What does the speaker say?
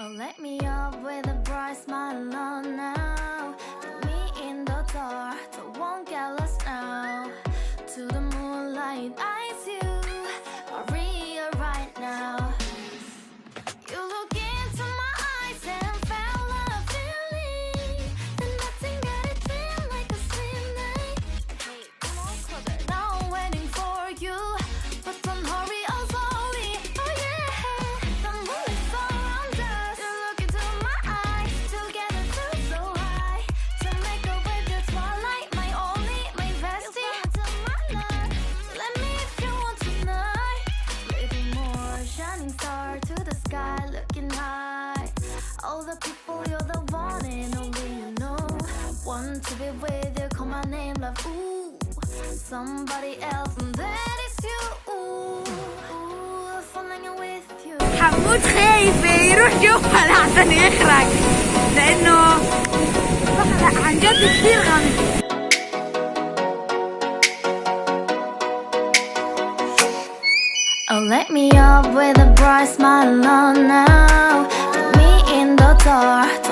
Oh, let me up with a bright smile on now. Put me in the dark, so won't get lost now. To the moonlight, eyes you, Maria right now. You look into my eyes and felt a feeling that nothing got it feel like a slim night. Hey, come on closer, now I'm waiting for you, but don't hurry, oh slowly, oh yeah. The moonlight's around us. You look into my eyes, together feel so high. To make a way the twilight, my only, my bestie. You come into my life, let me if you want tonight. Little more shining star to the sky, looking high. All the people, you're the one and only you know. Want to be with you, call my name, love, ooh. Somebody else, and that is you, ooh. Falling with you. حمود خايف يروح جوا عشان يخرج لانه لا عن جد كثير غامض. Oh, let me up with a bright smile on now. Put me in the dark.